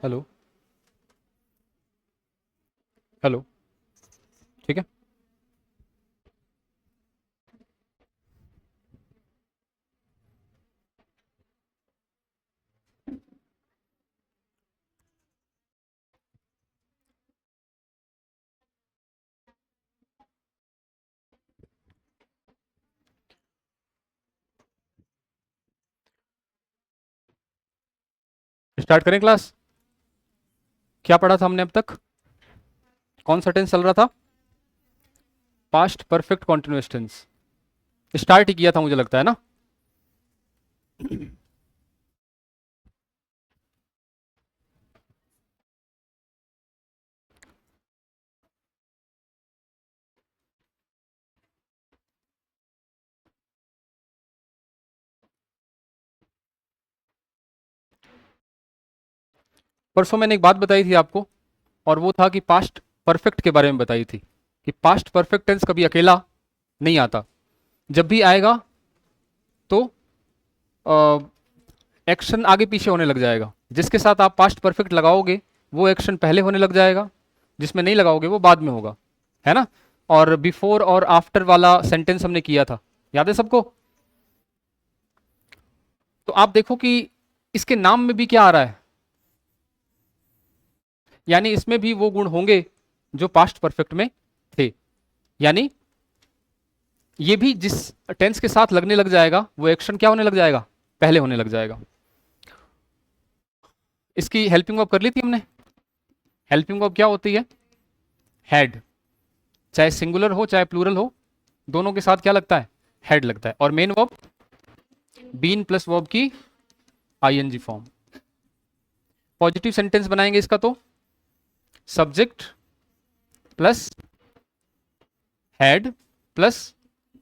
Hello. Hello. ठीक है। Start करें क्लास। क्या पढ़ा था हमने अब तक? कौन सा टेंस चल रहा था? Past perfect continuous tense. Start ही किया था मुझे लगता है ना। परसों मैंने एक बात बताई थी आपको, और वो था कि पास्ट परफेक्ट के बारे में बताई थी कि पास्ट परफेक्ट टेंस कभी अकेला नहीं आता। जब भी आएगा तो एक्शन आगे पीछे होने लग जाएगा। जिसके साथ आप पास्ट परफेक्ट लगाओगे वो एक्शन पहले होने लग जाएगा, जिसमें नहीं लगाओगे वो बाद में होगा, है ना। और बिफोर और आफ्टर वाला सेंटेंस हमने किया था, याद है सबको? तो आप देखो कि इसके नाम में भी क्या आ रहा है, यानी इसमें भी वो गुण होंगे जो पास्ट परफेक्ट में थे। यानी ये भी जिस टेंस के साथ लगने लग जाएगा वो एक्शन क्या होने लग जाएगा, पहले होने लग जाएगा। इसकी हेल्पिंग वर्ब कर ली थी हमने। हेल्पिंग वर्ब क्या होती है? हैड। चाहे सिंगुलर हो चाहे प्लूरल हो, दोनों के साथ क्या लगता है? हैड लगता है। और main verb been plus verb की आईएनजी फॉर्म। पॉजिटिव सेंटेंस बनाएंगे इसका तो subject plus had plus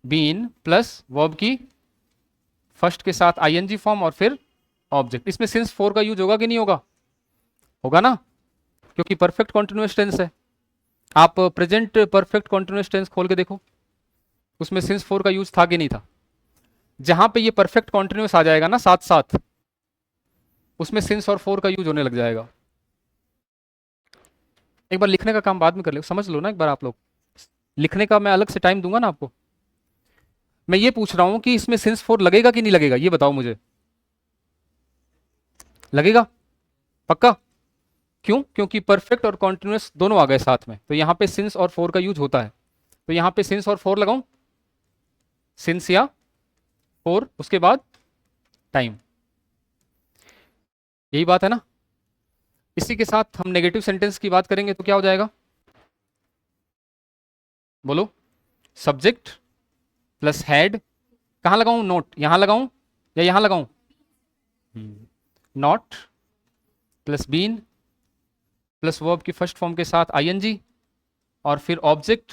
been plus verb की फर्स्ट के साथ आईएनजी फॉर्म और फिर ऑब्जेक्ट। इसमें सिंस फोर का यूज होगा कि नहीं होगा? होगा ना, क्योंकि परफेक्ट कॉन्टिन्यूअस टेंस है। आप प्रेजेंट परफेक्ट कॉन्टिन्यूअस टेंस खोल के देखो, उसमें सिंस फोर का यूज था कि नहीं था? जहां पे ये परफेक्ट कॉन्टिन्यूअस आ जाएगा ना साथ साथ, उसमें सिंस और फोर का यूज होने लग जाएगा। एक बार लिखने का काम बाद में कर लो, समझ लो ना एक बार आप लोग। लिखने का मैं अलग से टाइम दूंगा ना आपको। मैं ये पूछ रहा हूं कि इसमें सिंस फोर लगेगा कि नहीं लगेगा, ये बताओ मुझे। लगेगा? पक्का? क्यों? क्योंकि परफेक्ट और कॉन्टिन्यूअस दोनों आ गए साथ में, तो यहां पे सिंस और फोर का यूज होता है। तो यहां पे सिंस और फोर लगाऊं, सिंस या फोर, उसके बाद टाइम। यही बात है ना। इसी के साथ हम नेगेटिव सेंटेंस की बात करेंगे तो क्या हो जाएगा? बोलो। Subject plus had. कहां लगाऊं? नोट यहां लगाऊं या यहां लगाऊं? Not plus been plus verb की फर्स्ट फॉर्म के साथ आईएनजी और फिर ऑब्जेक्ट,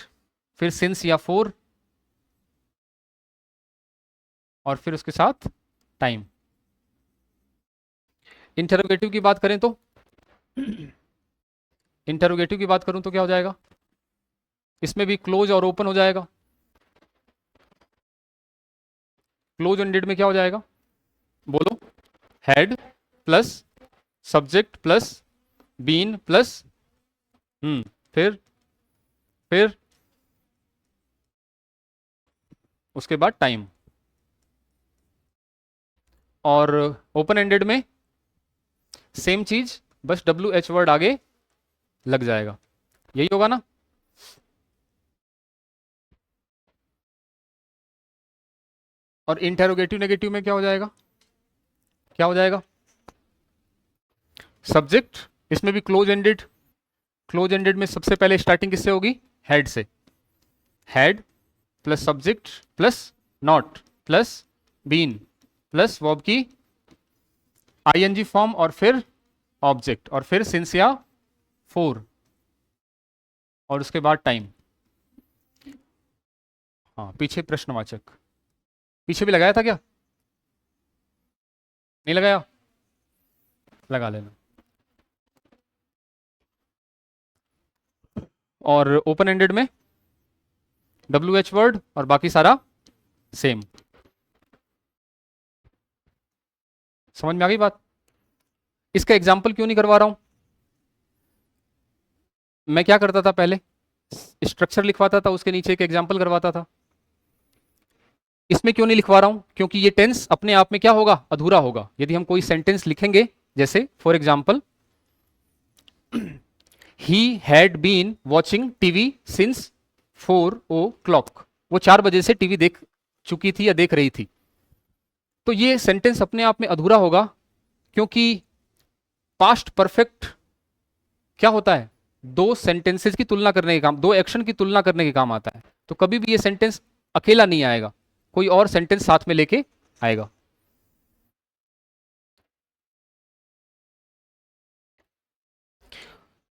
फिर सिंस या फोर और फिर उसके साथ टाइम। इंटरोगेटिव की बात करें तो इंटरोगेटिव की बात करूं तो क्या हो जाएगा? इसमें भी क्लोज और ओपन हो जाएगा। क्लोज एंडेड में क्या हो जाएगा? बोलो। Had plus subject plus been plus फिर फिर उसके बाद टाइम। और ओपन एंडेड में सेम चीज, बस डब्ल्यू एच वर्ड आगे लग जाएगा। यही होगा ना। और इंटेरोगेटिव नेगेटिव में क्या हो जाएगा? क्या हो जाएगा? सब्जेक्ट, इसमें भी क्लोज एंडेड। क्लोज एंडेड में सबसे पहले स्टार्टिंग किससे होगी? हेड से। Had plus subject plus not plus been plus verb की आईएनजी फॉर्म और फिर ऑब्जेक्ट और फिर सिंस या फोर और उसके बाद टाइम। हाँ, पीछे प्रश्नवाचक। पीछे भी लगाया था क्या? नहीं लगाया? लगा लेना। और ओपन एंडेड में डब्ल्यू एच वर्ड और बाकी सारा सेम। समझ में आ गई बात? इसका एग्जाम्पल क्यों नहीं करवा रहा हूं? मैं क्या करता था पहले, स्ट्रक्चर लिखवाता था, उसके नीचे एक एग्जाम्पल करवाता था। इसमें क्यों नहीं लिखवा रहा हूं, क्योंकि ये टेंस अपने आप में क्या होगा, अधूरा होगा। यदि हम कोई सेंटेंस लिखेंगे, जैसे for example, he had been watching TV since 4 o'clock, वो 4 बजे से टीवी देख चुकी थी या देख रही थी। तो ये सेंटेंस अपने आप में अधूरा होगा, क्योंकि पास्ट परफेक्ट क्या होता है, दो सेंटेंसेस की तुलना करने के काम, दो एक्शन की तुलना करने के काम आता है। तो कभी भी ये सेंटेंस अकेला नहीं आएगा, कोई और सेंटेंस साथ में लेके आएगा।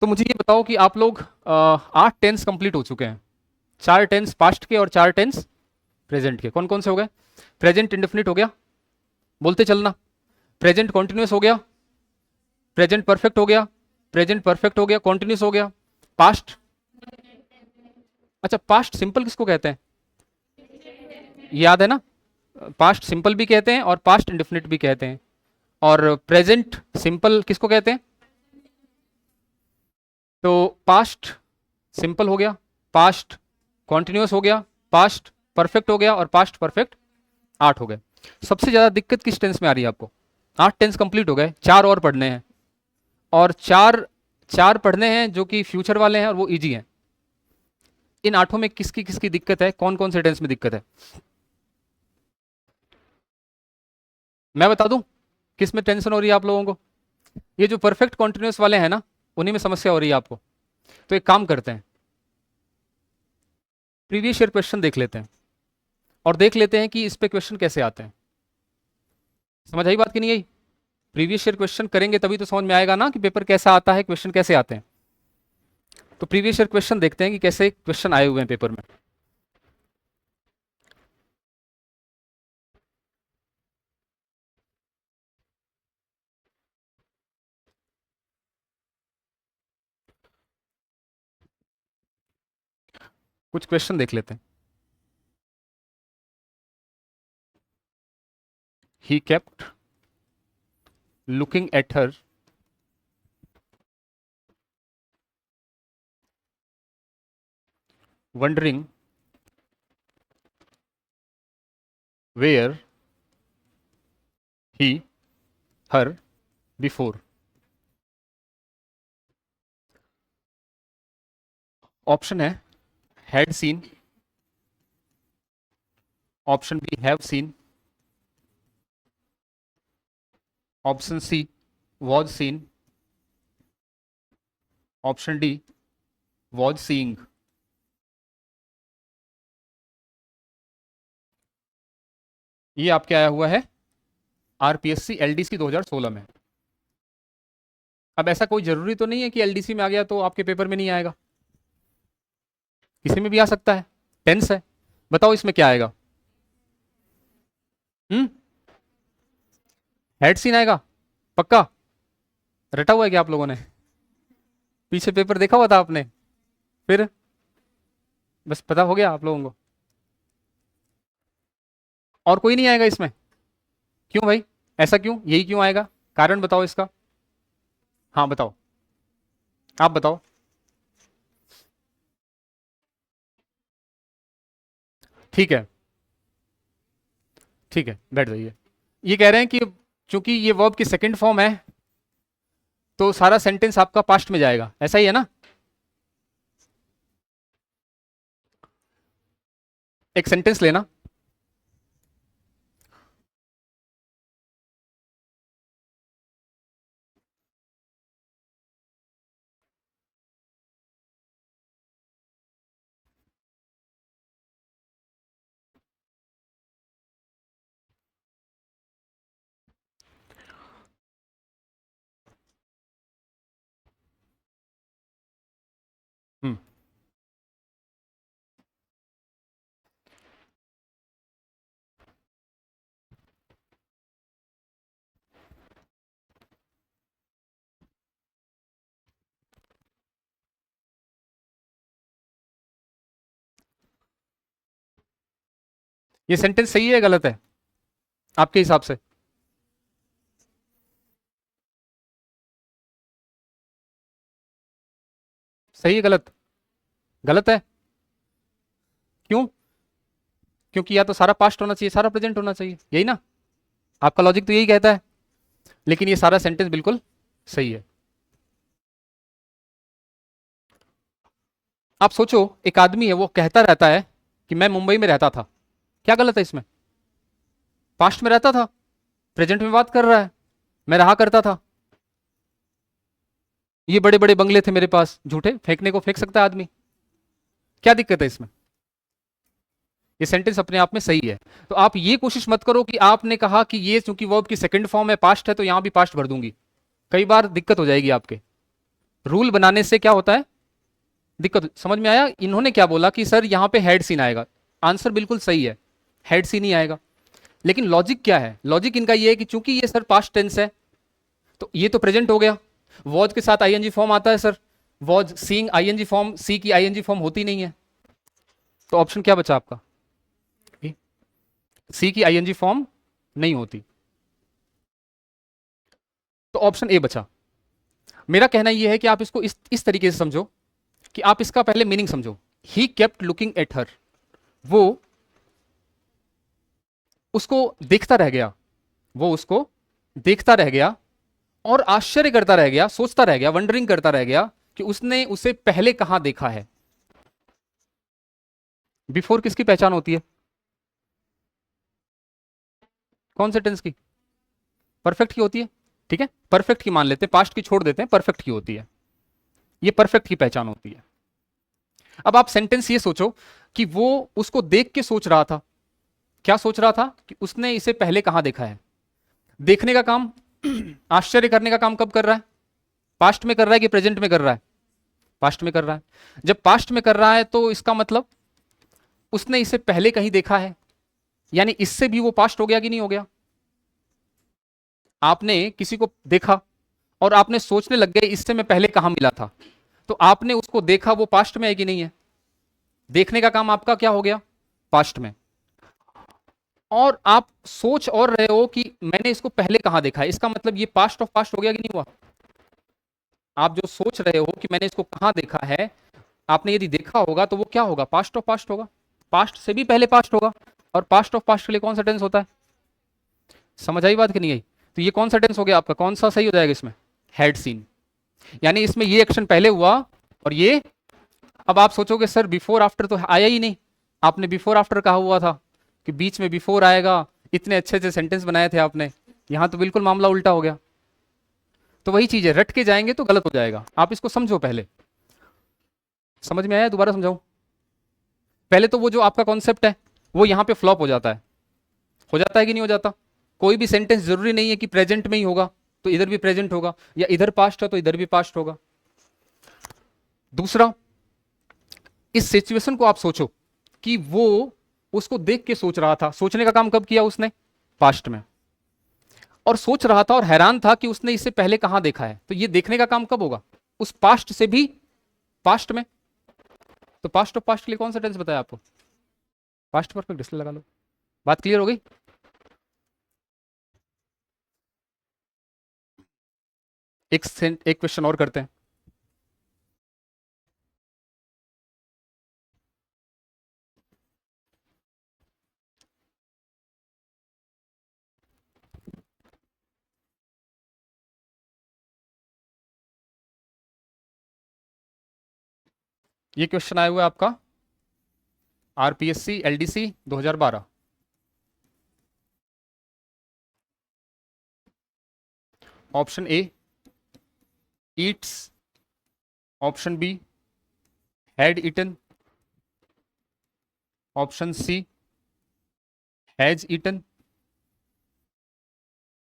तो मुझे ये बताओ कि आप लोग 8 टेंस कंप्लीट हो चुके हैं, 4 टेंस पास्ट के और 4 टेंस प्रेजेंट के। कौन कौन से हो गए? प्रेजेंट इंडेफिनिट हो गया, बोलते चलना। प्रेजेंट कॉन्टिन्यूस हो गया, प्रेजेंट परफेक्ट हो गया, प्रेजेंट परफेक्ट हो गया, कॉन्टिन्यूस हो गया। पास्ट, अच्छा पास्ट सिंपल किसको कहते हैं, याद है ना? पास्ट सिंपल भी कहते हैं और पास्ट इंडेफिनिट भी कहते हैं। और प्रेजेंट सिंपल किसको कहते हैं? तो पास्ट सिंपल हो गया, पास्ट कॉन्टिन्यूस हो गया, पास्ट परफेक्ट हो गया और पास्ट परफेक्ट 8 हो गए। सबसे ज्यादा दिक्कत किस टेंस में आ रही है आपको? 8 टेंस कंप्लीट हो गए, 4 और पढ़ने हैं, और चार चार पढ़ने हैं जो कि फ्यूचर वाले हैं और वो इजी हैं। इन 8 में किसकी किसकी दिक्कत है, कौन कौन से टेंस में दिक्कत है? मैं बता दूं किस में टेंशन हो रही है आप लोगों को? ये जो परफेक्ट कॉन्टिन्यूस वाले हैं ना, उन्हीं में समस्या हो रही है आपको। तो एक काम करते हैं, प्रीवियस ईयर क्वेश्चन देख लेते हैं और देख लेते हैं कि इस पे क्वेश्चन कैसे आते हैं। समझ आई बात कि नहीं आई? प्रीवियस ईयर क्वेश्चन करेंगे तभी तो समझ में आएगा ना कि पेपर कैसा आता है, क्वेश्चन कैसे आते हैं। तो प्रीवियस ईयर क्वेश्चन देखते हैं कि कैसे क्वेश्चन आए हुए हैं पेपर में। कुछ क्वेश्चन देख लेते हैं। He kept looking at her wondering where he her before. Option है had seen, option B have seen, option C was seen, option D was seeing. ये आपके आया हुआ है आरपीएससी एलडीसी 2016 में। अब ऐसा कोई जरूरी तो नहीं है कि एलडीसी में आ गया तो आपके पेपर में नहीं आएगा, किसी में भी आ सकता है। टेंस है, बताओ इसमें क्या आएगा? हम्म, हेड सीन आएगा पक्का? रटा हुआ है क्या आप लोगों ने? पीछे पेपर देखा हुआ था आपने? फिर बस पता हो गया आप लोगों को? और कोई नहीं आएगा इसमें? क्यों भाई, ऐसा क्यों, यही क्यों आएगा, कारण बताओ इसका। हाँ बताओ, आप बताओ। ठीक है, ठीक है, बैठ जाइए। ये कह रहे हैं कि चूंकि ये वर्ब की सेकंड फॉर्म है, तो सारा सेंटेंस आपका पास्ट में जाएगा, ऐसा ही है ना? एक सेंटेंस लेना, हम्म, ये सेंटेंस सही है गलत है आपके हिसाब से? सही है गलत? गलत है। क्यों? क्योंकि या तो सारा पास्ट होना चाहिए, सारा प्रेजेंट होना चाहिए, यही ना? आपका लॉजिक तो यही कहता है, लेकिन ये सारा सेंटेंस बिल्कुल सही है। आप सोचो, एक आदमी है वो कहता रहता है कि मैं मुंबई में रहता था, क्या गलत है इसमें? पास्ट में रहता था, प्रेजेंट में बात कर रहा है, मैं रहा करता था, ये बड़े बड़े बंगले थे मेरे पास, झूठे फेंकने को फेंक सकता है आदमी, क्या दिक्कत है इसमें? ये सेंटेंस अपने आप में सही है। तो आप ये कोशिश मत करो कि आपने कहा कि ये चूंकि वर्ब की सेकंड फॉर्म है, पास्ट है, तो यहां भी पास्ट भर दूंगी, कई बार दिक्कत हो जाएगी आपके। रूल बनाने से क्या होता है, दिक्कत। समझ में आया? इन्होंने क्या बोला कि सर यहां पे हेड सीन आएगा, आंसर बिल्कुल सही है, हेड सीन ही आएगा। लेकिन लॉजिक क्या है? लॉजिक इनका ये है कि चूंकि ये सर पास्ट टेंस है, तो ये तो प्रेजेंट हो गया, वॉज के साथ आईएनजी फॉर्म आता है sir, was seeing I N G form, see की आईएनजी फॉर्म होती नहीं है, तो ऑप्शन क्या बचा आपका? सी की आईएनजी फॉर्म नहीं होती, तो ऑप्शन ए बचा। मेरा कहना यह है कि आप इसको इस तरीके से समझो कि आप इसका पहले मीनिंग समझो। ही केप्ट लुकिंग एट हर, वो उसको देखता रह गया, वो उसको देखता रह गया और आश्चर्य करता रह गया, सोचता रह गया, वंडरिंग करता रह गया कि उसने उसे पहले कहां देखा है। बिफोर किसकी पहचान होती है? कौन से टेंस की? परफेक्ट की होती है। ठीक है, परफेक्ट की मान लेते हैं, पास्ट की छोड़ देते हैं, परफेक्ट की होती है, ये परफेक्ट की पहचान होती है। अब आप सेंटेंस ये सोचो कि वो उसको देख के सोच रहा था, क्या सोच रहा था? कि उसने इसे पहले कहां देखा है। देखने का काम, आश्चर्य करने का काम कब कर रहा है? पास्ट में कर रहा है कि प्रेजेंट में कर रहा है? पास्ट में कर रहा है। जब पास्ट में कर रहा है तो इसका मतलब उसने इसे पहले कहीं देखा है, यानी इससे भी वो पास्ट हो गया कि नहीं हो गया? आपने किसी को देखा और आपने सोचने लग गए इससे मैं पहले कहां मिला था, तो आपने उसको देखा, वो पास्ट में है कि नहीं है? देखने का काम आपका क्या हो गया? पास्ट में। और आप सोच और रहे हो कि मैंने इसको पहले कहां देखा है, इसका मतलब ये पास्ट ऑफ पास्ट हो गया कि नहीं हुआ? आप जो सोच रहे हो कि मैंने इसको कहां देखा है, आपने यदि देखा होगा तो वो क्या होगा? पास्ट ऑफ पास्ट होगा, पास्ट से भी पहले पास्ट होगा। और पास्ट ऑफ पास्ट के लिए कौन सा टेंस होता है? समझ आई बात कि नहीं आई? तो ये कौन सा टेंस हो गया आपका, कौन सा सही हो जाएगा इसमें? Had seen. यानी इसमें ये एक्शन पहले हुआ और ये, अब आप सोचोगे सर बिफोर आफ्टर तो आया ही नहीं, आपने बिफोर आफ्टर कहा हुआ था कि बीच में बिफोर आएगा, इतने अच्छे अच्छे सेंटेंस बनाए थे आपने, यहां तो बिल्कुल मामला उल्टा हो गया। तो वही चीज है, रट के जाएंगे तो गलत हो जाएगा, आप इसको समझो पहले। समझ में आया? दोबारा समझाऊं? पहले तो वो जो आपका कॉन्सेप्ट है वो यहां पे फ्लॉप हो जाता है कि नहीं हो जाता? कोई भी सेंटेंस जरूरी नहीं है कि प्रेजेंट में ही होगा, तो इधर भी प्रेजेंट होगा, या इधर पास्ट है तो इधर भी पास्ट होगा। दूसरा, इस सिचुएशन को आप सोचो कि वो उसको देख के सोच रहा था, सोचने का काम कब किया उसने? पास्ट में। और सोच रहा था और हैरान था कि उसने इसे पहले कहां देखा है, तो ये देखने का काम कब होगा? उस पास्ट से भी पास्ट में। तो पास्ट ऑफ पास्ट के लिए कौन सा टेंस बताया आपको? पास्ट परफेक्ट, इसलिए लगा लो। बात क्लियर हो गई? एक क्वेश्चन और करते हैं। ये क्वेश्चन आया हुआ है आपका RPSC LDC 2012। Option A eats, option B had eaten, option C has eaten,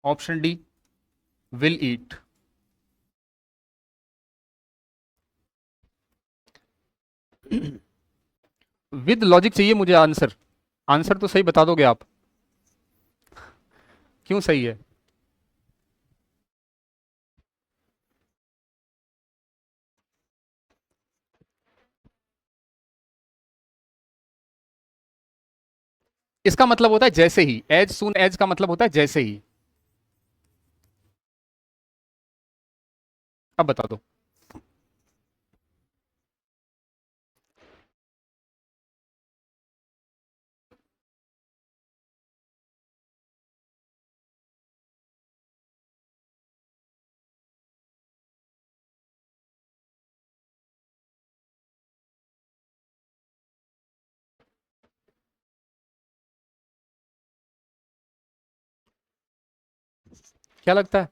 option D will eat. With logic चाहिए मुझे आंसर, आंसर तो सही बता दोगे आप? क्यों सही है? इसका मतलब होता है जैसे ही, एज सून एज का मतलब होता है जैसे ही। अब बता दो। क्या लगता है?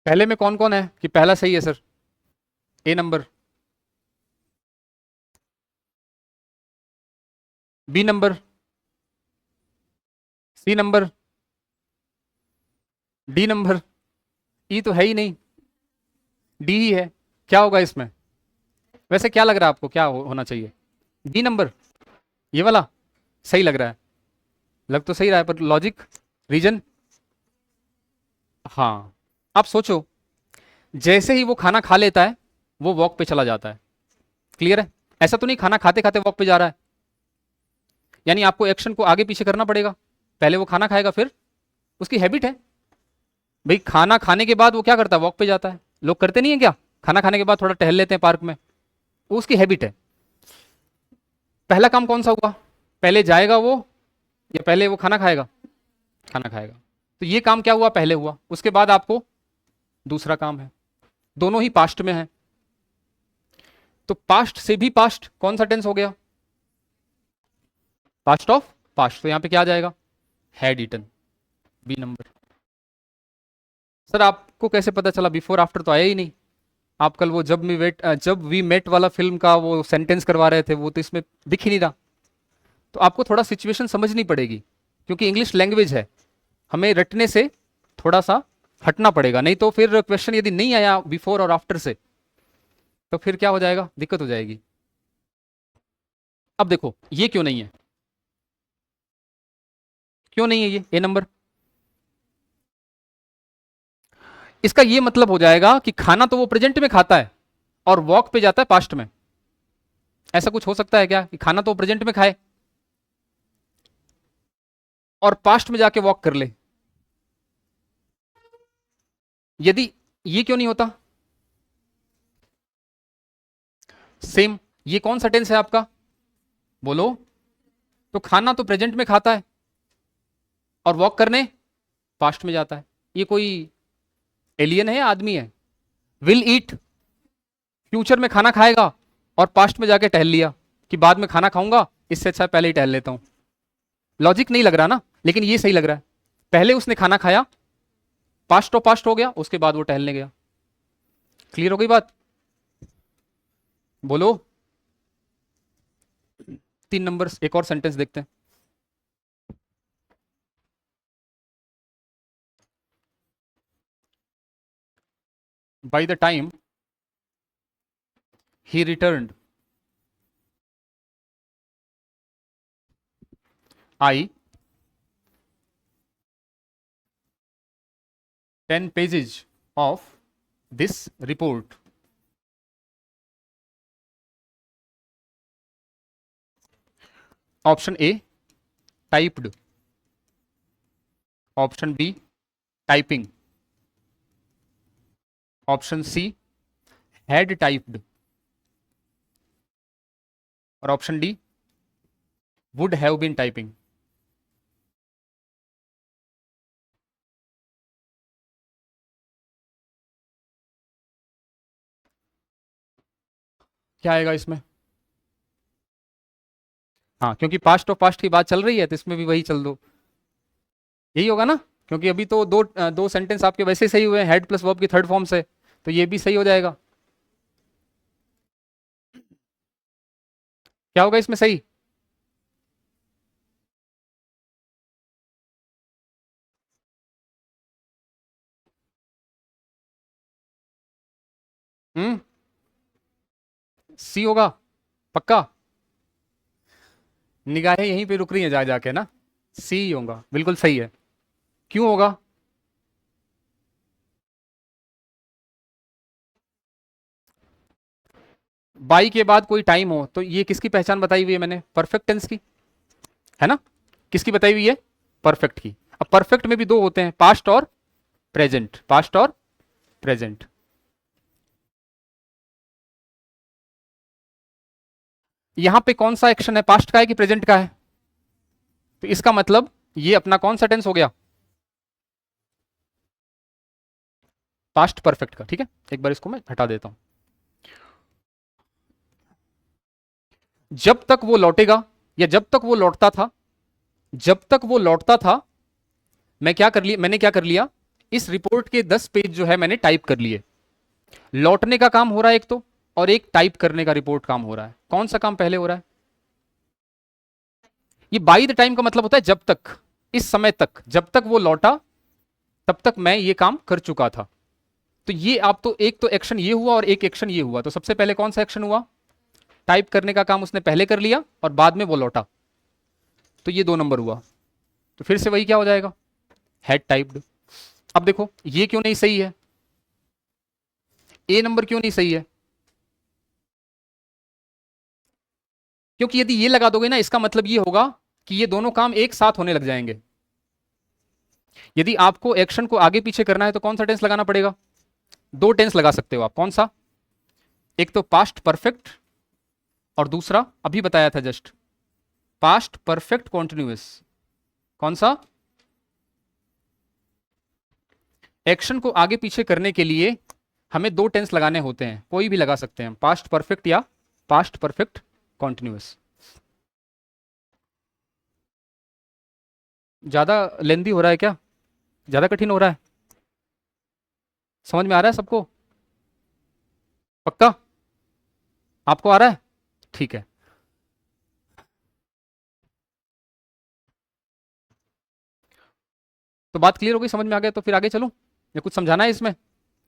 पहले में कौन कौन है कि पहला सही है sir? A number, B number, C number, D number, E तो है ही नहीं, डी ही है। क्या होगा इसमें? वैसे क्या लग रहा है आपको, क्या होना चाहिए? डी नंबर, ये वाला सही लग रहा है। लग तो सही रहा है पर लॉजिक, रीजन। हाँ, आप सोचो, जैसे ही वो खाना खा लेता है वो वॉक पे चला जाता है। क्लियर है? ऐसा तो नहीं खाना खाते खाते वॉक पे जा रहा है, यानी आपको एक्शन को आगे पीछे करना पड़ेगा। पहले वो खाना खाएगा, फिर उसकी हैबिट है भाई, खाना खाने के बाद वो क्या करता है, वॉक पे जाता है। लोग करते नहीं है क्या, खाना खाने के बाद थोड़ा टहल लेते हैं पार्क में, वो उसकी हैबिट है। पहला काम कौन सा हुआ, पहले जाएगा वो या पहले वो खाना खाएगा? खाना खाएगा। तो ये काम क्या हुआ, पहले हुआ, उसके बाद आपको दूसरा काम है। दोनों ही पास्ट में है, तो पास्ट से भी पास्ट कौन सा टेंस हो गया, पास्ट ऑफ पास्ट। तो यहां पे क्या आ जाएगा, had eaten, B number. Sir आपको कैसे पता चला, बिफोर आफ्टर तो आया ही नहीं। आप कल वो जब वी मेट वाला फिल्म का वो सेंटेंस करवा रहे थे, वो तो इसमें दिख ही नहीं रहा। तो आपको थोड़ा सिचुएशन समझनी पड़ेगी, क्योंकि इंग्लिश लैंग्वेज है, हमें रटने से थोड़ा सा हटना पड़ेगा, नहीं तो फिर क्वेश्चन यदि नहीं आया बिफोर और आफ्टर से, तो फिर क्या हो जाएगा, दिक्कत हो जाएगी। अब देखो ये क्यों नहीं है, क्यों नहीं है ये ए नंबर? इसका ये मतलब हो जाएगा कि खाना तो वो प्रेजेंट में खाता है और वॉक पे जाता है पास्ट में। ऐसा कुछ हो सकता है क्या कि खाना तो प्रेजेंट में खाए और पास्ट में जाके वॉक कर ले? यदि ये क्यों नहीं होता? सेम, ये कौन सा टेंस है आपका, बोलो? तो खाना तो प्रेजेंट में खाता है और वॉक करने पास्ट में जाता है। ये कोई एलियन है या आदमी है? विल ईट, फ्यूचर में खाना खाएगा और पास्ट में जाके टहल लिया कि बाद में खाना खाऊंगा, इससे अच्छा पहले ही टहल लेता हूं। लॉजिक नहीं लग रहा ना, लेकिन ये सही लग रहा है। पहले उसने खाना खाया, पास्ट तो पास्ट हो गया, उसके बाद वो टहलने गया। क्लियर हो गई बात? बोलो। 3 नंबर, एक और सेंटेंस देखते हैं। By the time he returned, I 10 pages of this report. Option A typed, option B typing, option C had typed, और option D would have been typing. क्या आएगा इसमें? हाँ, क्योंकि पास्ट ऑफ पास्ट की बात चल रही है तो इसमें भी वही चल दो, यही होगा ना। क्योंकि अभी तो दो सेंटेंस आपके वैसे सही हुए हैं, हेड प्लस वर्ब की थर्ड फॉर्म से, तो ये भी सही हो जाएगा। क्या होगा इसमें सही? हम्म, सी होगा पक्का? निगाहें यहीं पे रुक रही हैं जा जाके ना, सी होगा, बिल्कुल सही है। क्यों होगा? बाई के बाद कोई टाइम हो तो ये किसकी पहचान बताई हुई है मैंने, परफेक्ट टेंस की, है ना? किसकी बताई हुई है, परफेक्ट की। अब परफेक्ट में भी दो होते हैं, पास्ट और प्रेजेंट, पास्ट और प्रेजेंट। यहां पे कौन सा एक्शन है, पास्ट का है कि प्रेजेंट का है? तो इसका मतलब ये अपना कौन सा टेंस हो गया, पास्ट परफेक्ट का। ठीक है, एक बार इसको मैं हटा देता हूं। जब तक वो लौटेगा या जब तक वो लौटता था, जब तक वो लौटता था मैंने क्या कर लिया, इस रिपोर्ट के 10 पेज जो है मैंने टाइप कर लिए। लौटने का काम हो रहा है एक तो, और एक टाइप करने का रिपोर्ट काम हो रहा है। कौन सा काम पहले हो रहा है? ये बाई द टाइम का मतलब होता है जब तक, इस समय तक, जब तक वो लौटा तब तक मैं ये काम कर चुका था। तो ये आप तो एक तो एक्शन ये हुआ और एक एक्शन ये हुआ, तो सबसे पहले कौन सा एक्शन हुआ? टाइप करने का काम उसने पहले कर लिया और बाद में वो लौटा, तो ये 2 नंबर हुआ। तो फिर से वही क्या हो जाएगा, हैड टाइप्ड। अब देखो ये क्यों नहीं सही है, ए नंबर क्यों नहीं सही है? क्योंकि यदि ये लगा दोगे ना, इसका मतलब ये होगा कि ये दोनों काम एक साथ होने लग जाएंगे। यदि आपको एक्शन को आगे पीछे करना है तो कौन सा टेंस लगाना पड़ेगा? 2 टेंस लगा सकते हो आप। कौन सा? एक तो पास्ट परफेक्ट और दूसरा अभी बताया था जस्ट, पास्ट परफेक्ट कॉन्टिन्यूअस। कौन सा? एक्शन को आगे पीछे करने के लिए हमें 2 टेंस लगाने होते हैं, कोई भी लगा सकते हैं, पास्ट परफेक्ट या पास्ट परफेक्ट कॉन्टिन्यूअस। ज्यादा लेंदी हो रहा है क्या? ज्यादा कठिन हो रहा है? समझ में आ रहा है सबको? पक्का? आपको आ रहा है? ठीक है। तो बात क्लियर हो गई, समझ में आ गया? तो फिर आगे चलूं या कुछ समझाना है इसमें?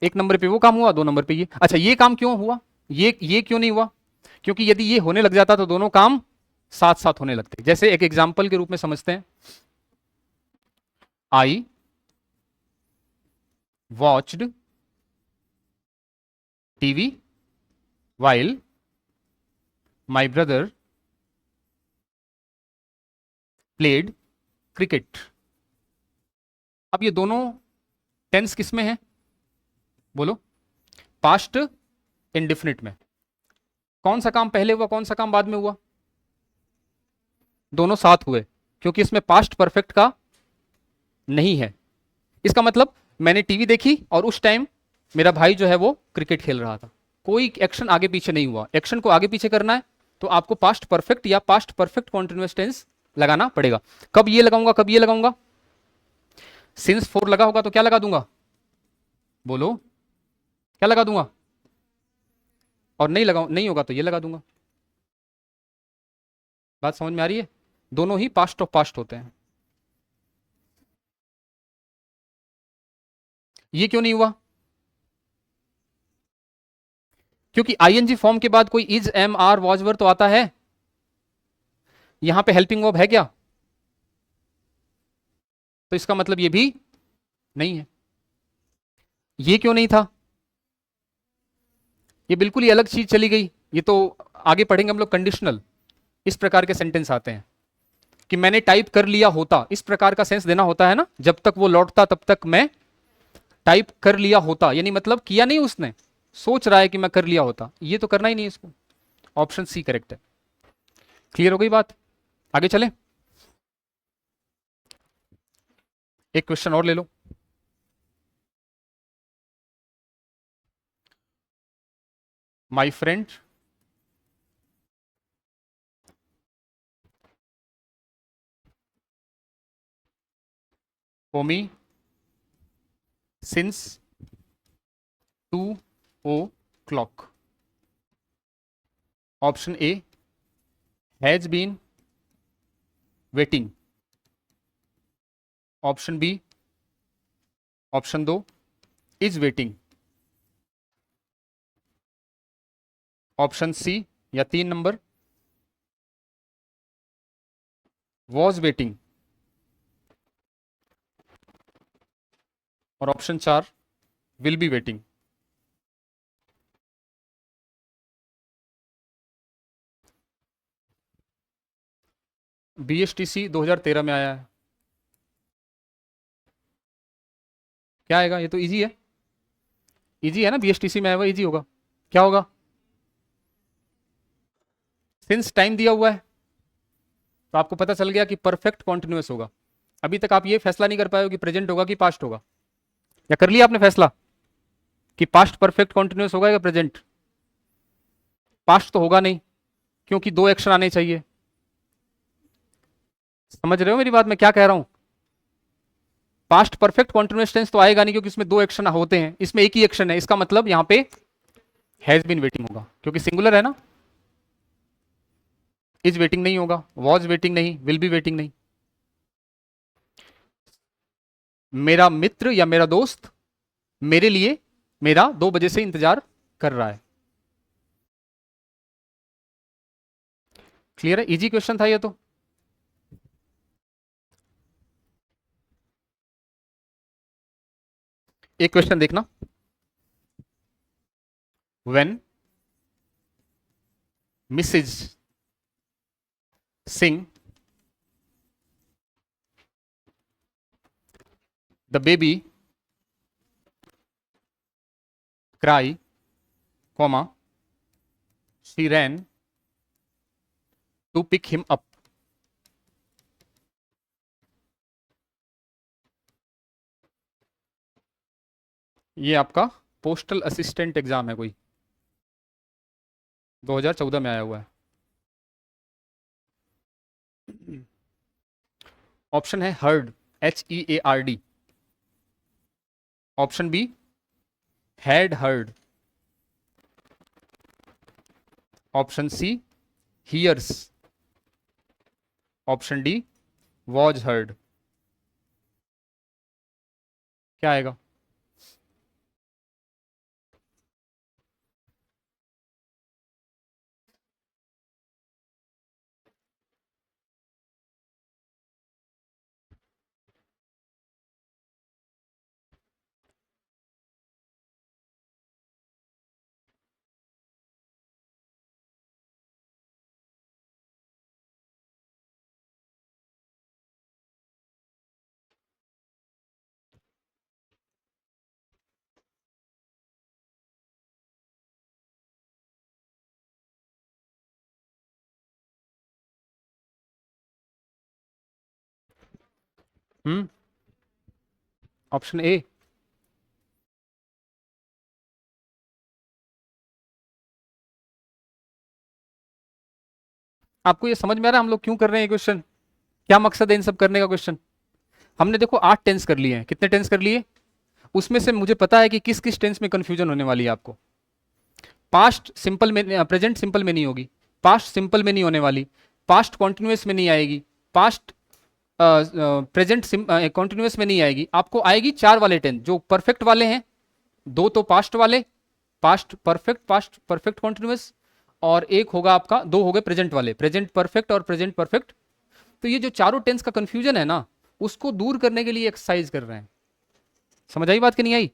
1 नंबर पे वो काम हुआ, 2 नंबर पे ये। अच्छा ये काम क्यों हुआ, ये क्यों नहीं हुआ? क्योंकि यदि ये होने लग जाता तो दोनों काम साथ साथ होने लगते। जैसे एक एग्जाम्पल के रूप में समझते हैं, I watched TV while my brother played cricket. अब ये दोनों टेंस किस में है? बोलो। पास्ट इंडिफिनिट में। कौन सा काम पहले हुआ, कौन सा काम बाद में हुआ? दोनों साथ हुए, क्योंकि इसमें पास्ट परफेक्ट का नहीं है। इसका मतलब मैंने टीवी देखी और उस टाइम मेरा भाई जो है वो क्रिकेट खेल रहा था। कोई एक्शन आगे पीछे नहीं हुआ। एक्शन को आगे पीछे करना है तो आपको पास्ट परफेक्ट या पास्ट परफेक्ट कॉन्टिन्यूअस टेंस लगाना पड़ेगा। कब ये लगाऊंगा, कब ये लगाऊंगा? सिंस 4 लगा होगा तो क्या लगा दूंगा? बोलो, क्या लगा दूंगा? और नहीं होगा तो ये लगा दूंगा। बात समझ में आ रही है? दोनों ही पास्ट ऑफ पास्ट होते हैं। ये क्यों नहीं हुआ? क्योंकि आईएनजी फॉर्म के बाद कोई इज, एम, आर, वॉज, वर तो आता है। यहां पे हेल्पिंग वर्ब है क्या? तो इसका मतलब ये भी नहीं है। ये क्यों नहीं था? ये बिल्कुल ही अलग चीज चली गई। ये तो आगे पढ़ेंगे हम लोग। कंडीशनल इस प्रकार के सेंटेंस आते हैं कि मैंने टाइप कर लिया होता, इस प्रकार का सेंस देना होता है ना। जब तक वो लौटता तब तक मैं टाइप कर लिया होता, यानी मतलब किया नहीं उसने, सोच रहा है कि मैं कर लिया होता। ये तो करना ही नहीं इसको। ऑप्शन सी करेक्ट है। क्लियर हो गई बात? आगे चलें। एक क्वेश्चन और ले लो। My friend Tommy since 2 o'clock। Option A has been waiting. Option B, option 2 is waiting. Option C या 3 नंबर वॉज वेटिंग। और option 4 will be waiting. BSTC 2013 में आया है। क्या आएगा? ये तो इजी है। इजी है ना, बीएसटीसी में आया हुआ, इजी होगा। क्या होगा? सिंस टाइम दिया हुआ है तो आपको पता चल गया कि परफेक्ट कॉन्टिन्यूअस होगा। अभी तक आप ये फैसला नहीं कर पाए हो कि प्रेजेंट होगा कि पास्ट होगा। या कर लिया आपने फैसला कि पास्ट परफेक्ट कॉन्टिन्यूअस होगा या प्रेजेंट? पास्ट तो होगा नहीं, क्योंकि 2 एक्शन आने चाहिए। समझ रहे हो मेरी बात, मैं क्या कह रहा हूं? पास्ट परफेक्ट कॉन्टिन्यूअस टेंस तो आएगा नहीं, क्योंकि इसमें दो एक्शन होते हैं, इसमें एक ही एक्शन है, इसका मतलब यहां पे हैज बीन वेटिंग होगा, क्योंकि सिंगुलर है ना। इज वेटिंग नहीं होगा, वॉज वेटिंग नहीं, विल बी वेटिंग नहीं। मेरा मित्र या मेरा दोस्त मेरे लिए मेरा 2 बजे से इंतजार कर रहा है। क्लियर है? इजी क्वेश्चन था ये तो। एक क्वेश्चन देखना। When Mrs Singh the baby cry, comma she ran to pick him up. ये आपका पोस्टल असिस्टेंट एग्जाम है कोई, 2014 में आया हुआ है। ऑप्शन है heard, HEARD। Option B had heard. Option C hears. Option D was heard. क्या आएगा? Option A. आपको ये समझ में आ रहा है हम लोग क्यों कर रहे हैं ये क्वेश्चन? क्या मकसद है इन सब करने का? क्वेश्चन हमने देखो 8 टेंस कर लिए हैं। कितने टेंस कर लिए? उसमें से मुझे पता है कि किस किस टेंस में कंफ्यूजन होने वाली है आपको। पास्ट सिंपल में, प्रेजेंट सिंपल में नहीं होगी, पास्ट सिंपल में नहीं होने वाली, पास्ट कॉन्टिन्यूस में नहीं आएगी, पास्ट प्रेजेंट कॉन्टिन्यूस में नहीं आएगी। आपको आएगी 4 वाले टेंस जो परफेक्ट वाले हैं, 2 तो पास्ट वाले, past perfect, past perfect continuous, और एक होगा आपका, 2 हो गए प्रेजेंट वाले, प्रेजेंट परफेक्ट और प्रेजेंट परफेक्ट। तो ये जो चारों टेंस का कंफ्यूजन है ना, उसको दूर करने के लिए एक्सरसाइज कर रहे हैं। समझ आई बात कि नहीं आई?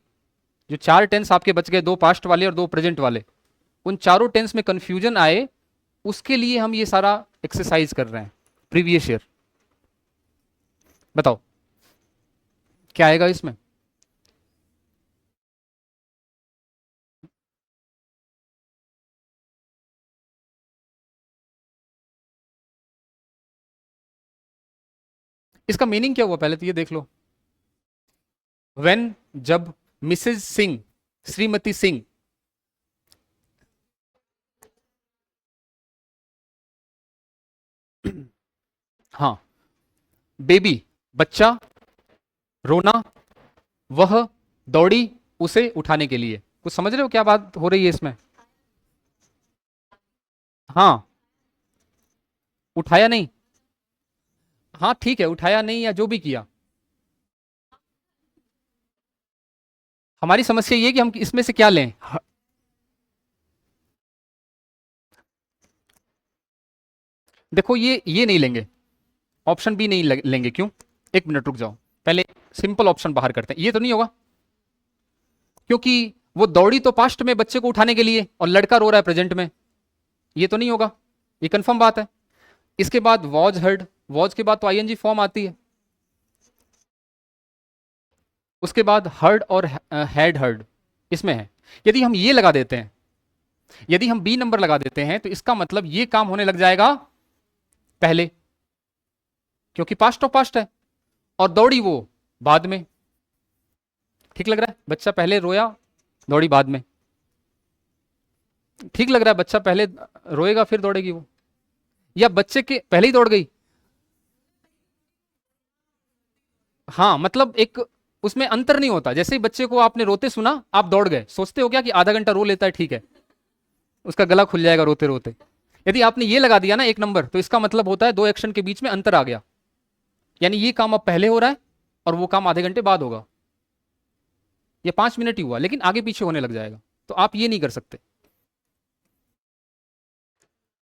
जो 4 टेंस आपके बच गए, 2 पास्ट वाले और 2 प्रेजेंट वाले, उन चारों टेंस में कंफ्यूजन आए, उसके लिए हम ये सारा एक्सरसाइज कर रहे हैं। प्रीवियस ईयर, बताओ क्या आएगा इसमें? इसका मीनिंग क्या हुआ पहले तो ये देख लो। व्हेन, जब, मिसेज सिंह, श्रीमती सिंह, हाँ, बेबी बच्चा, रोना, वह दौड़ी उसे उठाने के लिए। कुछ समझ रहे हो क्या बात हो रही है इसमें? हाँ, उठाया नहीं, हाँ ठीक है, उठाया नहीं या जो भी किया। हमारी समस्या ये है कि हम इसमें से क्या लें। देखो ये नहीं लेंगे, ऑप्शन बी नहीं लेंगे। क्यों? एक मिनट रुक जाओ, पहले सिंपल ऑप्शन बाहर करते हैं। ये तो नहीं होगा, क्योंकि वो दौड़ी तो पास्ट में बच्चे को उठाने के लिए, और लड़का रो रहा है प्रेजेंट में। ये तो नहीं होगा, ये कंफर्म बात है। इसके बाद वॉज हर्ड, वॉज के बाद तो आईएनजी फॉर्म आती है। उसके बाद हर्ड और हैड हर्ड इसमें है। यदि हम ये लगा देते हैं, यदि हम बी नंबर लगा देते हैं, तो इसका मतलब ये काम होने लग जाएगा पहले, क्योंकि पास्ट ऑफ पास्ट है, और दौड़ी वो बाद में। ठीक लग रहा है? बच्चा पहले रोया, दौड़ी बाद में। ठीक लग रहा है? बच्चा पहले रोएगा फिर दौड़ेगी वो, या बच्चे के पहले ही दौड़ गई? हाँ मतलब एक उसमें अंतर नहीं होता। जैसे ही बच्चे को आपने रोते सुना, आप दौड़ गए, सोचते हो क्या कि आधा घंटा रो लेता है ठीक है, उसका गला खुल जाएगा रोते रोते। यदि आपने ये लगा दिया ना एक नंबर, तो इसका मतलब होता है दो एक्शन के बीच में अंतर आ गया, यानी ये काम अब पहले हो रहा है और वो काम आधे घंटे बाद होगा। ये 5 मिनट ही हुआ लेकिन आगे पीछे होने लग जाएगा, तो आप ये नहीं कर सकते।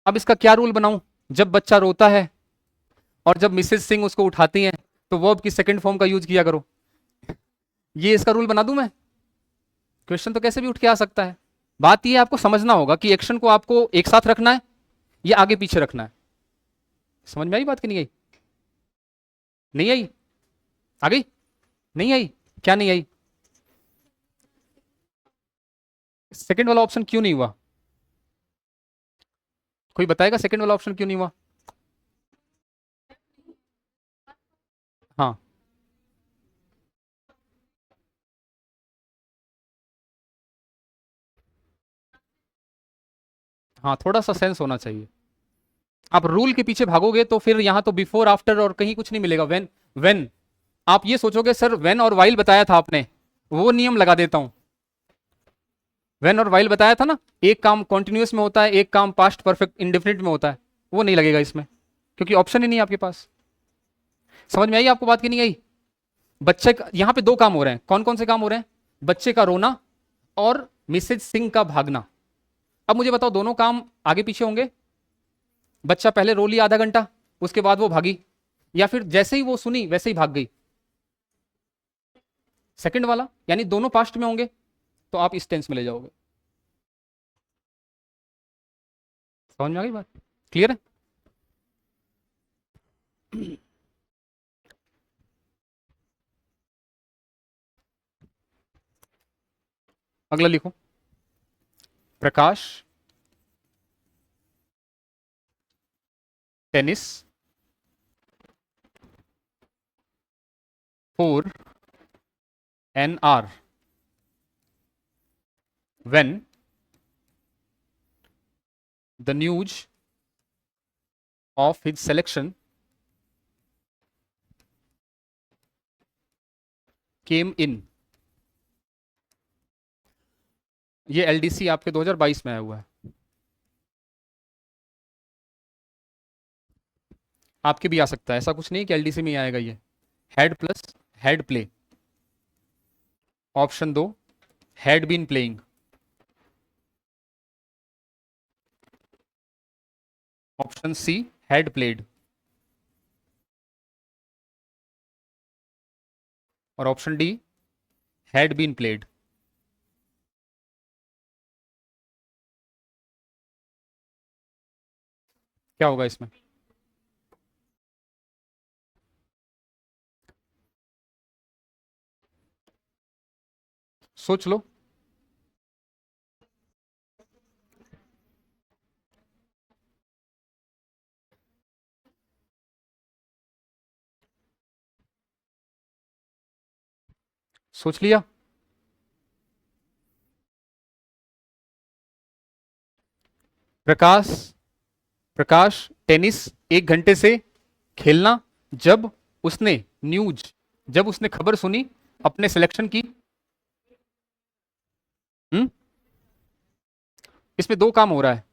अब इसका क्या रूल बनाऊं? जब बच्चा रोता है और जब मिसेस सिंह उसको उठाती हैं, तो वर्ब की सेकंड फॉर्म का यूज किया करो। ये इसका रूल बना दूं मैं? क्वेश्चन तो कैसे भी उठ के आ सकता है। बात ये आपको समझना होगा कि एक्शन को आपको एक साथ रखना है या आगे पीछे रखना है। समझ में आई बात कि नहीं आई? नहीं आई? आ गई? नहीं आई? क्या नहीं आई? सेकंड वाला ऑप्शन क्यों नहीं हुआ? कोई बताएगा सेकंड वाला ऑप्शन क्यों नहीं हुआ? हाँ, हाँ थोड़ा सा सेंस होना चाहिए। आप रूल के पीछे भागोगे तो फिर यहां तो बिफोर आफ्टर और कहीं कुछ नहीं मिलेगा। वेन, वेन आप ये सोचोगे सर वेन और वाइल बताया था आपने, वो नियम लगा देता हूं। वेन और वाइल बताया था ना, एक काम कॉन्टिन्यूस में होता है, एक काम पास्ट परफेक्ट इंडेफिनिट में होता है, वो नहीं लगेगा इसमें क्योंकि ऑप्शन ही नहीं है आपके पास। समझ में आई आपको बात की नहीं आई? बच्चे का यहां पे दो काम हो रहे हैं, कौन कौन से काम हो रहे हैं? बच्चे का रोना और मिसेज सिंह का भागना। अब मुझे बताओ दोनों काम आगे पीछे होंगे? बच्चा पहले रो लिया आधा घंटा, उसके बाद वो भागी, या फिर जैसे ही वो सुनी वैसे ही भाग गई? सेकंड वाला, यानी दोनों पास्ट में होंगे, तो आप इस टेंस में ले जाओगे। समझ में आ गई बात? क्लियर है? अगला लिखो। प्रकाश tennis 4 NR when the news of his selection came in। ये एलडीसी आपके 2022 में आया हुआ है। आपके भी आ सकता है, ऐसा कुछ नहीं कि एलडीसी में ही आएगा ये। Had plus had play. Option दो, had been playing. Option C, had played. और option D, had been played. क्या होगा इसमें? सोच लो। सोच लिया? प्रकाश, प्रकाश टेनिस 1 घंटे से खेलना जब उसने न्यूज, जब उसने खबर सुनी अपने सिलेक्शन की। हम्म, इसमें दो काम हो रहा है,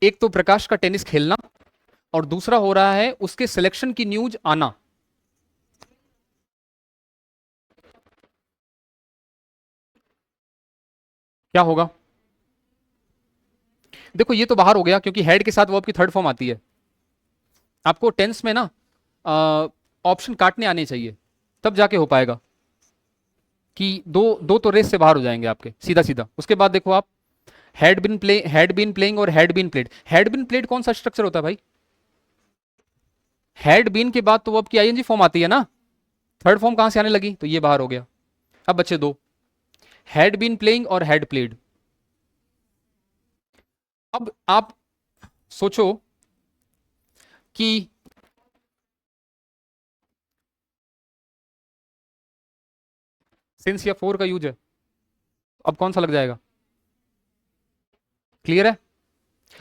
एक तो प्रकाश का टेनिस खेलना और दूसरा हो रहा है उसके सिलेक्शन की न्यूज आना। क्या होगा? देखो ये तो बाहर हो गया क्योंकि हेड के साथ वर्ब की थर्ड फॉर्म आती है। आपको टेंस में ना ऑप्शन काटने आने चाहिए, तब जाके हो पाएगा कि दो दो तो रेस से बाहर हो जाएंगे आपके सीधा सीधा। उसके बाद देखो आप, हैड बीन प्लेइंग और had been played. Had been played कौन सा स्ट्रक्चर होता है भाई? हैड बीन के बाद तो वर्ब की आईएनजी फॉर्म आती है ना, थर्ड फॉर्म कहां से आने लगी? तो ये बाहर हो गया। अब बच्चे दो, हैड बीन प्लेइंग और हैड प्लेड। अब आप सोचो कि सिंस या फोर का यूज है, अब कौन सा लग जाएगा? क्लियर है?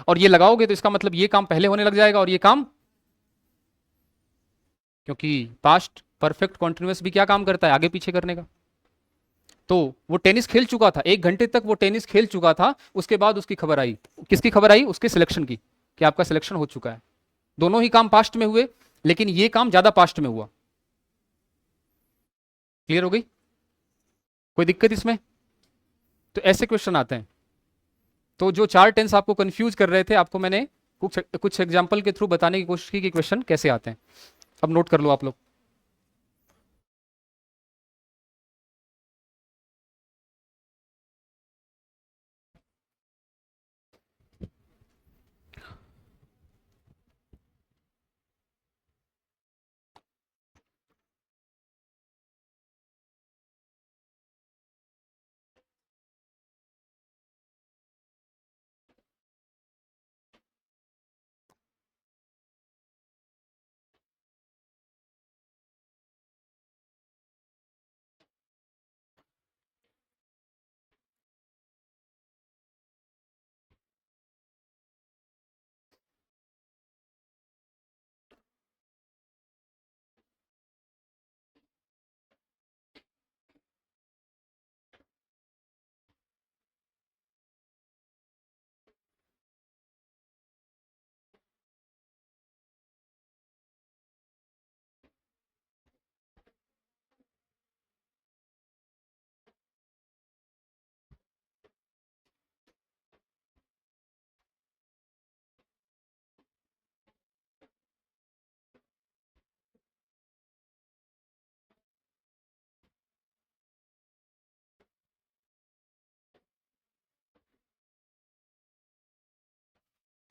और ये लगाओगे तो इसका मतलब ये काम पहले होने लग जाएगा और ये काम, क्योंकि पास्ट परफेक्ट कॉन्टिन्यूअस भी क्या काम करता है, आगे पीछे करने का। तो वो टेनिस खेल चुका था, 1 घंटे तक वो टेनिस खेल चुका था, उसके बाद उसकी खबर आई। किसकी खबर आई? उसके सिलेक्शन की, कि आपका सिलेक्शन हो चुका है। दोनों ही काम पास्ट में हुए, लेकिन ये काम ज्यादा पास्ट में हुआ। क्लियर हो गई? कोई दिक्कत इसमें? तो ऐसे क्वेश्चन आते हैं। तो जो चार टेंस आपको कंफ्यूज कर रहे थे, आपको मैंने कुछ एग्जांपल के थ्रू बताने की कोशिश की कि क्वेश्चन कैसे आते हैं। अब नोट कर लो आप लोग।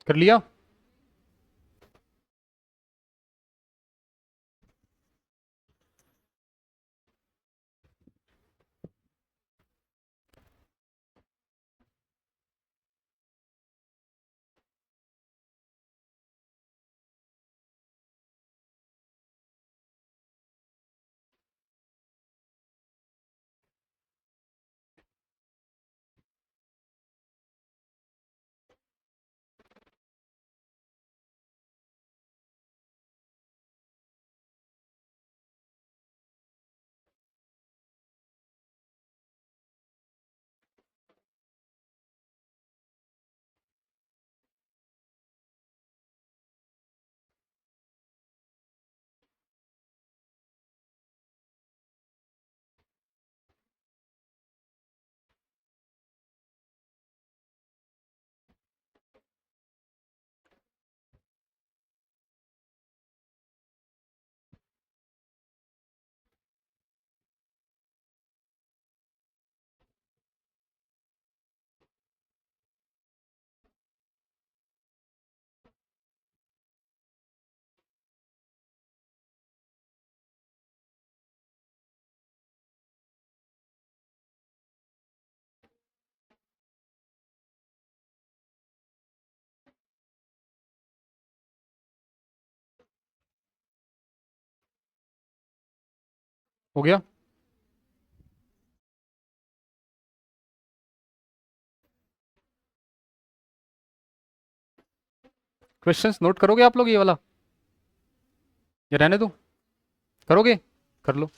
कर लिया? हो गया? क्वेश्चंस नोट करोगे आप लोग ये वाला, या रहने दो? करोगे? कर लो।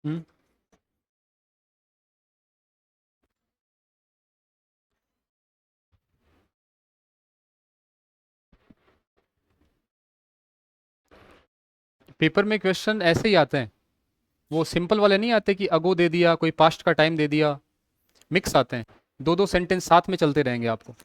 हम्म। पेपर में क्वेश्चन ऐसे ही आते हैं, वो सिंपल वाले नहीं आते कि अगो दे दिया, कोई पास्ट का टाइम दे दिया, मिक्स आते हैं। दो दो सेंटेंस साथ में चलते रहेंगे आपको।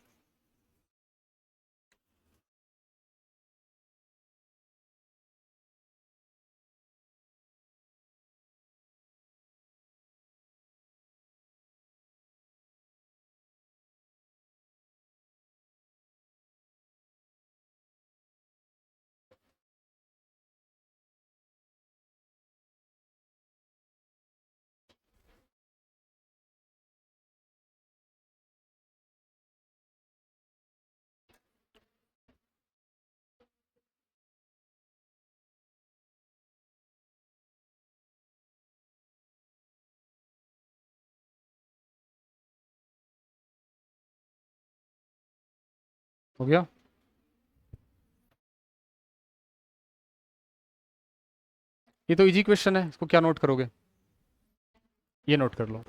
हो गया। ये तो इजी क्वेश्चन है, इसको क्या नोट करोगे? ये नोट कर लो।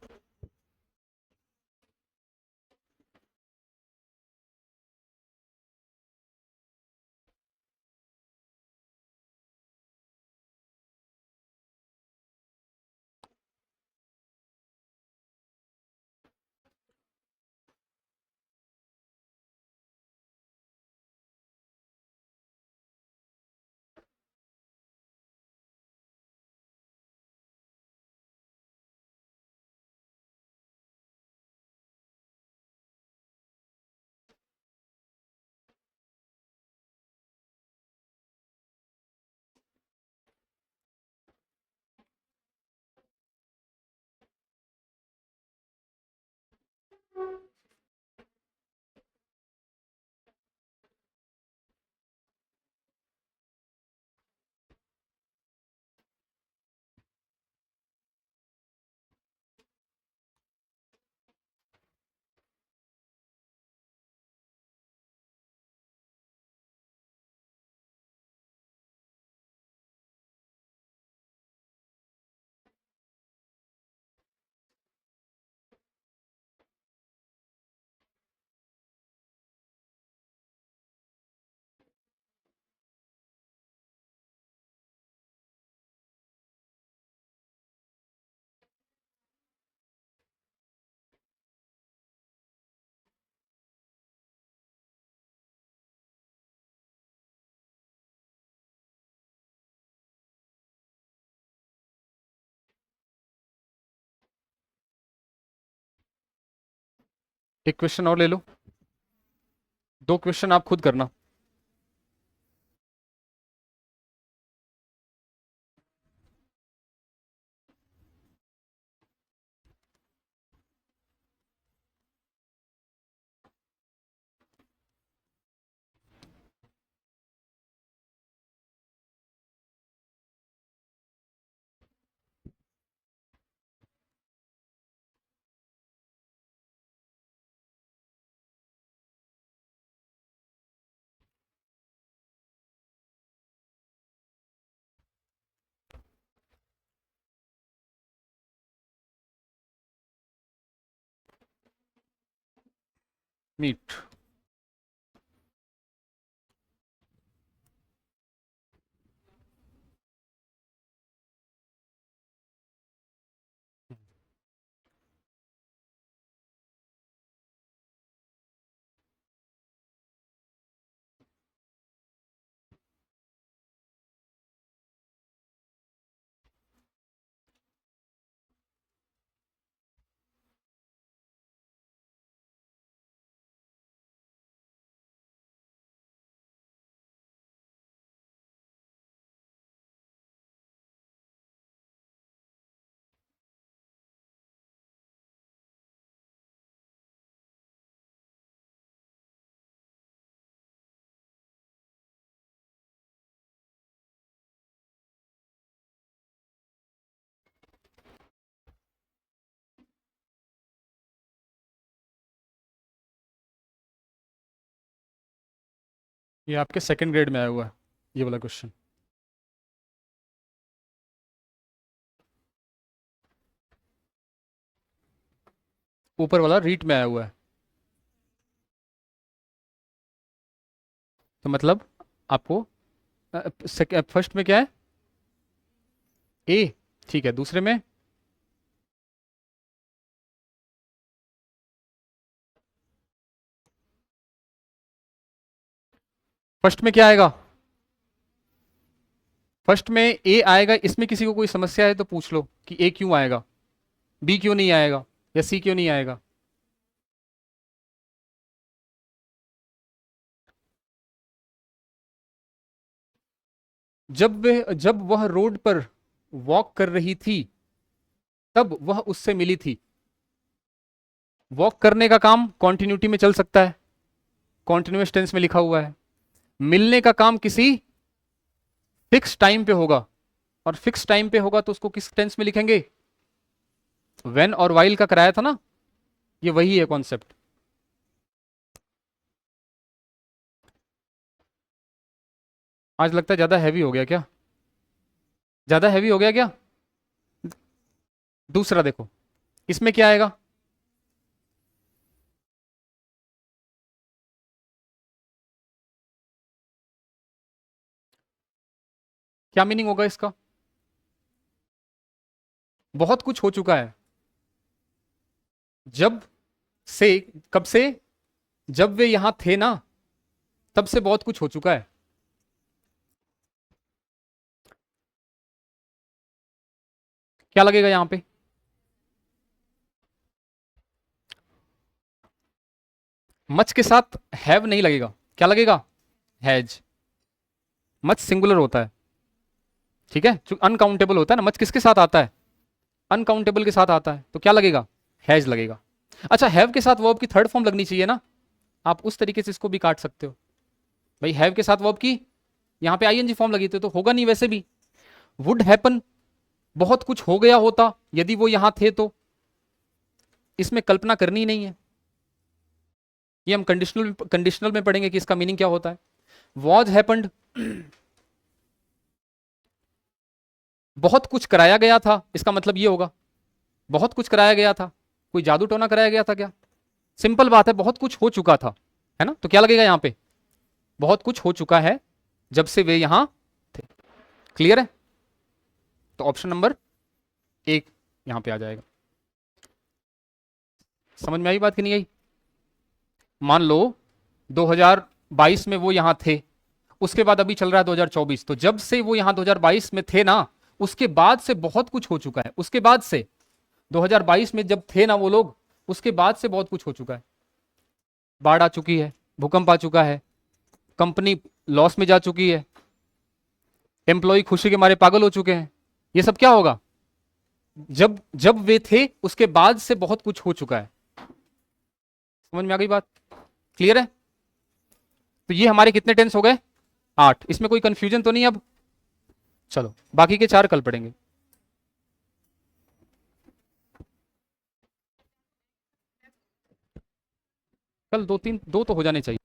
एक क्वेश्चन और ले लो, दो क्वेश्चन आप खुद करना। मीट। ये आपके सेकंड ग्रेड में आया हुआ है, ये वाला क्वेश्चन। ऊपर वाला रीट में आया हुआ है, तो मतलब आपको फर्स्ट में क्या है, ए, ठीक है, दूसरे में फर्स्ट में क्या आएगा, फर्स्ट में ए आएगा। इसमें किसी को कोई समस्या है तो पूछ लो कि ए क्यों आएगा, बी क्यों नहीं आएगा, या सी क्यों नहीं आएगा। जब वह रोड पर वॉक कर रही थी तब वह उससे मिली थी। वॉक करने का काम कॉन्टिन्यूटी में चल सकता है, कॉन्टिन्यूअस टेंस में लिखा हुआ है। मिलने का काम किसी फिक्स टाइम पे होगा, और फिक्स टाइम पे होगा तो उसको किस टेंस में लिखेंगे, व्हेन और वाइल का कराया था ना, ये वही है कॉन्सेप्ट। आज लगता है ज्यादा हैवी हो गया क्या, ज्यादा हैवी हो गया क्या। दूसरा देखो, इसमें क्या आएगा, क्या मीनिंग होगा इसका, बहुत कुछ हो चुका है। जब से, कब से, जब वे यहां थे ना तब से बहुत कुछ हो चुका है। क्या लगेगा यहां पे, मच के साथ हैव नहीं लगेगा, क्या लगेगा, हैज। मच सिंगुलर होता है, ठीक है, अनकाउंटेबल होता है ना, मच किसके साथ आता है, अनकाउंटेबल के साथ आता है, तो क्या लगेगा, हैज लगेगा। अच्छा, हैव के साथ वर्ब की थर्ड फॉर्म लगनी चाहिए ना, आप उस तरीके से इसको भी काट सकते हो। भाई हैव के साथ वर्ब की यहां पे आईएनजी फॉर्म लगी थी तो होगा नहीं वैसे भी। वुड हैपन, बहुत कुछ हो गया होता यदि वो यहां थे तो, इसमें कल्पना करनी ही नहीं है। ये हम कंडीशनल कंडीशनल में पढ़ेंगे कि इसका मीनिंग क्या होता है। वॉज हैपन्ड, बहुत कुछ कराया गया था, इसका मतलब ये होगा बहुत कुछ कराया गया था, कोई जादू टोना कराया गया था क्या, सिंपल बात है, बहुत कुछ हो चुका था, है ना, तो क्या लगेगा यहां पे, बहुत कुछ हो चुका है जब से वे यहां थे। क्लियर है, तो ऑप्शन नंबर एक यहां पे आ जाएगा। समझ में आई बात कि नहीं आई। मान लो 2022 में वो यहां थे, उसके बाद अभी चल रहा है 2024, तो जब से वो यहां 2022 में थे ना, उसके बाद से बहुत कुछ हो चुका है, उसके बाद से 2022 में जब थे ना वो लोग, उसके बाद से बहुत कुछ हो चुका है। बाढ़ आ चुकी है, भूकंप आ चुका है, कंपनी लॉस में जा चुकी है, एम्प्लॉय खुशी के मारे पागल हो चुके हैं। ये सब क्या होगा, जब जब वे थे उसके बाद से बहुत कुछ हो चुका है। समझ में आ गई बात, क्लियर है। तो ये हमारे कितने टेंस हो गए, 8। इसमें कोई कंफ्यूजन तो नहीं अब। चलो बाकी के 4 कल पढ़ेंगे। कल 2 3 2 तो हो जाने चाहिए।